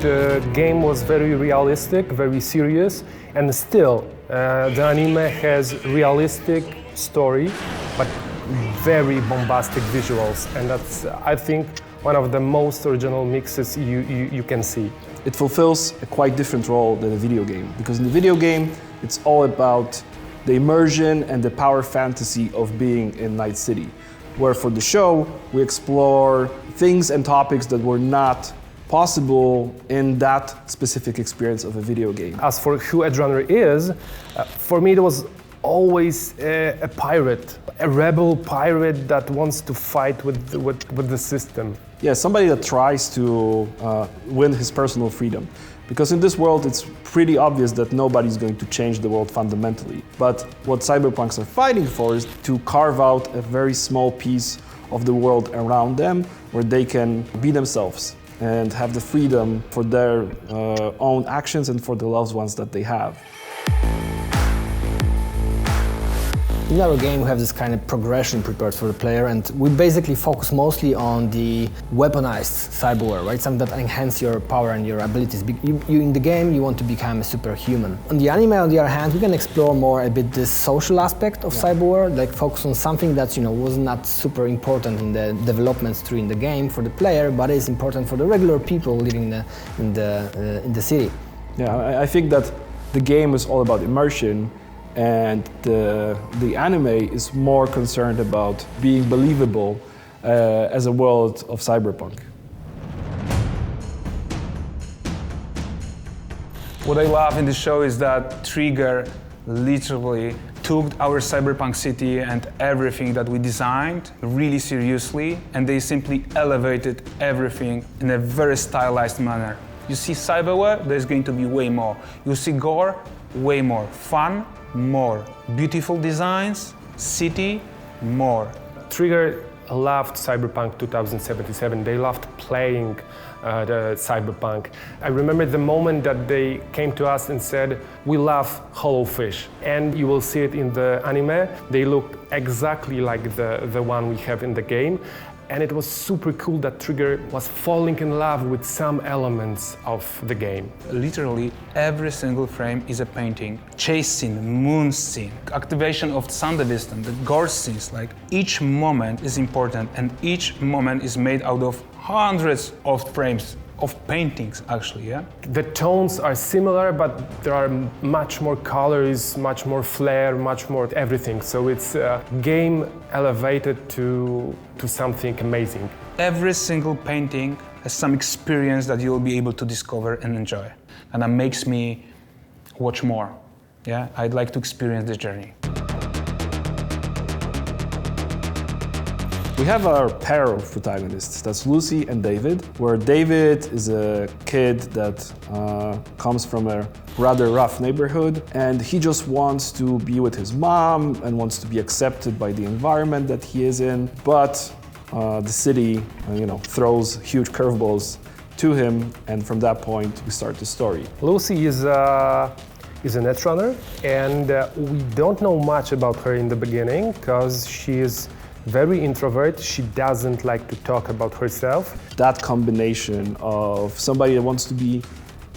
The game was very realistic, very serious, and still the anime has realistic story, but very bombastic visuals, and that's, I think, one of the most original mixes you can see. It fulfills a quite different role than a video game, because in the video game, it's all about the immersion and the power fantasy of being in Night City, where for the show, we explore things and topics that were not possible in that specific experience of a video game. As for who Edgerunner is, for me it was always a pirate, a rebel pirate that wants to fight with the system. Yeah, somebody that tries to win his personal freedom. Because in this world, it's pretty obvious that nobody's going to change the world fundamentally. But what cyberpunks are fighting for is to carve out a very small piece of the world around them where they can be themselves and have the freedom for their own actions and for the loved ones that they have. In our game, we have this kind of progression prepared for the player, and we basically focus mostly on the weaponized cyberware, right? Something that enhance your power and your abilities. You in the game, you want to become a superhuman. On the anime, on the other hand, we can explore more a bit this social aspect of cyberware, like focus on something that was not super important in the developments through in the game for the player, but is important for the regular people living in the city. Yeah, I think that the game is all about immersion. And the anime is more concerned about being believable as a world of cyberpunk. What I love in the show is that Trigger literally took our cyberpunk city and everything that we designed really seriously, and they simply elevated everything in a very stylized manner. You see cyberware, there's going to be way more. You see gore, way more. Fun, more. Beautiful designs, city, more. Trigger loved Cyberpunk 2077. They loved playing the Cyberpunk. I remember the moment that they came to us and said, "We love Hollow Fish." And you will see it in the anime. They look exactly like the one we have in the game. And it was super cool that Trigger was falling in love with some elements of the game. Literally, every single frame is a painting. Chase scene, moon scene, activation of Sandevistan, the gore scenes, like each moment is important and each moment is made out of hundreds of frames of paintings, actually, yeah? The tones are similar, but there are much more colors, much more flair, much more everything. So it's a game elevated to something amazing. Every single painting has some experience that you'll be able to discover and enjoy. And that makes me watch more, yeah? I'd like to experience this journey. We have our pair of protagonists, that's Lucy and David, where David is a kid that comes from a rather rough neighborhood, and he just wants to be with his mom and wants to be accepted by the environment that he is in, but the city, throws huge curveballs to him, and from that point, we start the story. Lucy is a netrunner, and we don't know much about her in the beginning, because she is very introvert. She doesn't like to talk about herself. That combination of somebody that wants to be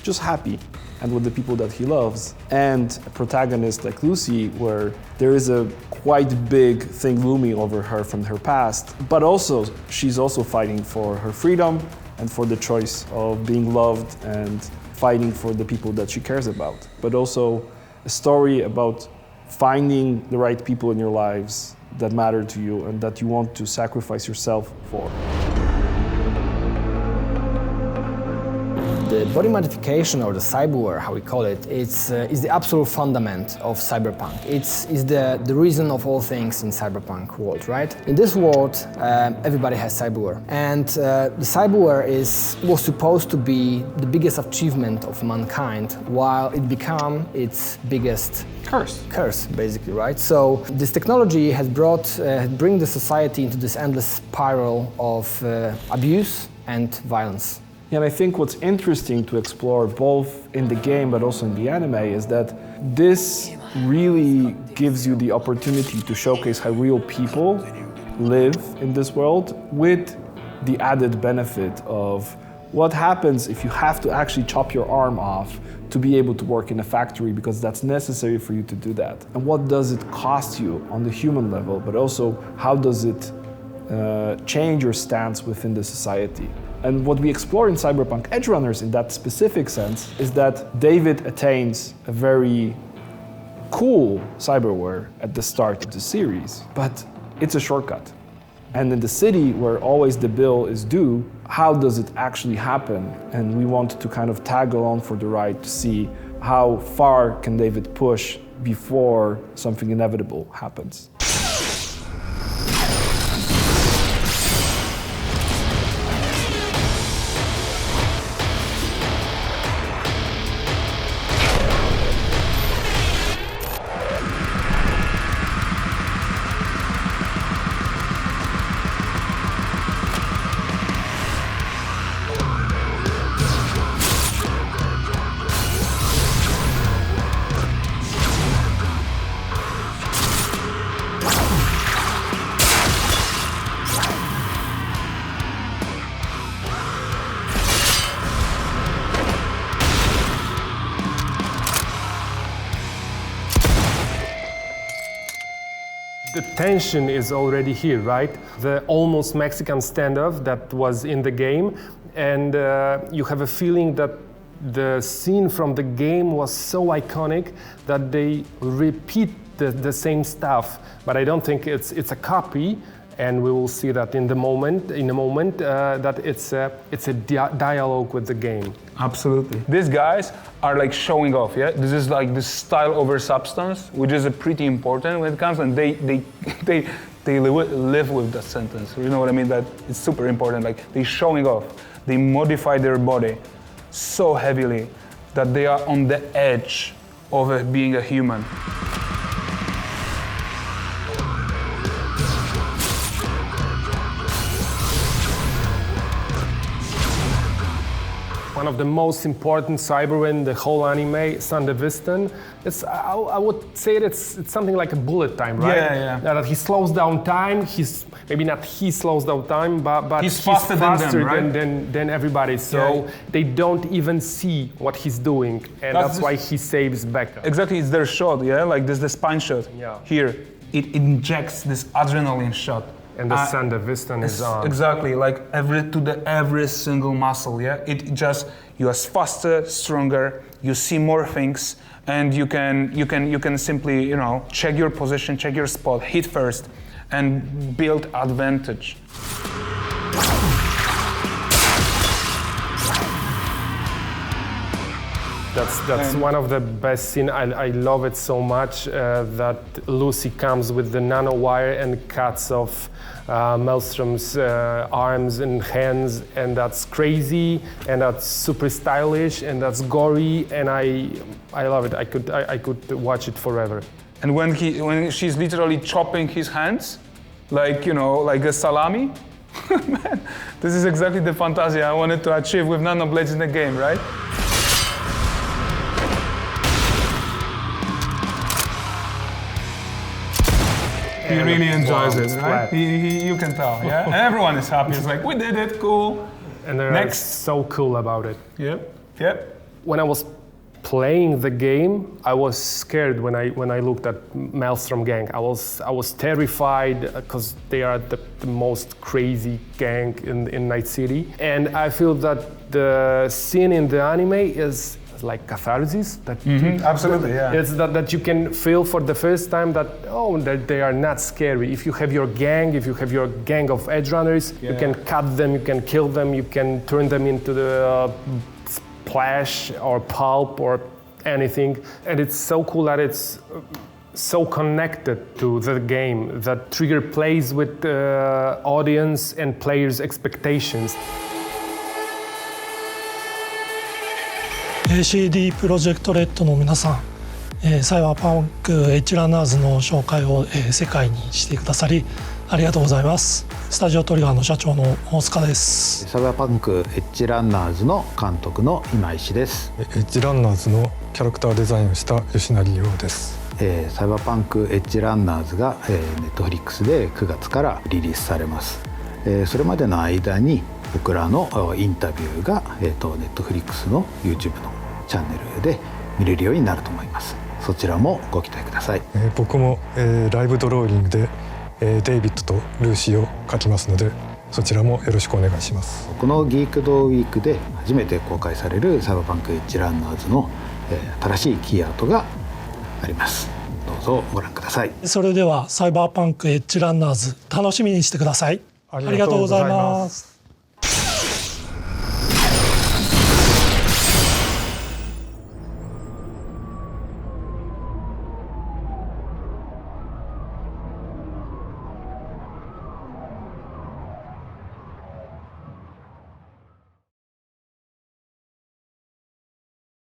just happy and with the people that he loves, and a protagonist like Lucy, where there is a quite big thing looming over her from her past, but also she's also fighting for her freedom and for the choice of being loved and fighting for the people that she cares about. But also a story about finding the right people in your lives that matter to you and that you want to sacrifice yourself for. The body modification, or the cyberware, how we call it, is the absolute fundament of cyberpunk. It's the reason of all things in cyberpunk world, right? In this world, everybody has cyberware, and the cyberware was supposed to be the biggest achievement of mankind, while it became its biggest curse, basically, right? So this technology has bring the society into this endless spiral of abuse and violence. And I think what's interesting to explore both in the game but also in the anime is that this really gives you the opportunity to showcase how real people live in this world, with the added benefit of What happens if you have to actually chop your arm off to be able to work in a factory because that's necessary for you to do that? And what does it cost you on the human level, but also how does it change your stance within the society? And what we explore in Cyberpunk Edgerunners in that specific sense is that David attains a very cool cyberware at the start of the series, but it's a shortcut. And in the city where always the bill is due, how does it actually happen? And we want to kind of tag along for the ride to see how far can David push before something inevitable happens. The tension is already here, right? The almost Mexican standoff that was in the game, and you have a feeling that the scene from the game was so iconic that they repeat the same stuff. But I don't think it's a copy, and we will see that in a moment that it's a dialogue with the game. Absolutely. These guys are like showing off, yeah? This is like this style over substance, which is a pretty important when it comes, and they live with that sentence. You know what I mean? That it's super important. Like they're showing off. They modify their body so heavily that they are on the edge of being a human. One of the most important cyber in the whole anime, Sandevistan. I would say it's something like a bullet time, right? Yeah. That he slows down time. Maybe not he slows down time, but he's faster than them, right? than everybody. So they don't even see what he's doing, and that's why he saves Becca. Exactly, it's their shot, yeah? Like this, the spine shot. Yeah. Here, it injects this adrenaline shot. And the Sandevistan is on. Exactly, like every single muscle, yeah? It just, you are faster, stronger, you see more things, and you can simply, you know, check your position, check your spot, hit first, and build advantage. That's one of the best scenes. I love it so much that Lucy comes with the nanowire and cuts off Maelstrom's arms and hands, and that's crazy, and that's super stylish, and that's gory, and I love it. I could watch it forever. And when she's literally chopping his hands, like, you know, like a salami, man, this is exactly the fantasia I wanted to achieve with nanoblades in the game, right? He really enjoys it, right? You can tell, yeah? And everyone is happy. It's like, we did it, cool. And they're so cool about it. Yep. When I was playing the game, I was scared when I looked at Maelstrom gang. I was terrified because they are the most crazy gang in Night City. And I feel that the scene in the anime is like catharsis. Absolutely, yeah. It's that you can feel for the first time that they are not scary. If you have your gang of Edgerunners, you can cut them, you can kill them, you can turn them into the splash or pulp or anything. And it's so cool that it's so connected to the game, that Trigger plays with the audience and players' expectations. CD プロジェクトレッドの皆さん、サイバーパンクエッジランナーズの紹介を、世界にしてくださりありがとうございます。スタジオトリガーの社長の大塚です。サイバーパンクエッジランナーズの監督の今石です。エッジランナーズのキャラクターデザインをした吉成亮です。サイバーパンクエッジランナーズが、Netflix で9月からリリースされます。それまでの間に僕らのインタビューが、Netflix の YouTube のチャンネルで見れるようになると思います。そちらもご期待ください。僕も、ライブドローイングで、デイビッドとルーシーを描きますので、そちらもよろしくお願いします。このギークドウィークで初めて公開されるサイバーパンクエッジランナーズの、新しいキーアートがあります。どうぞご覧ください。それではサイバーパンクエッジランナーズ楽しみにしてください。ありがとうございます。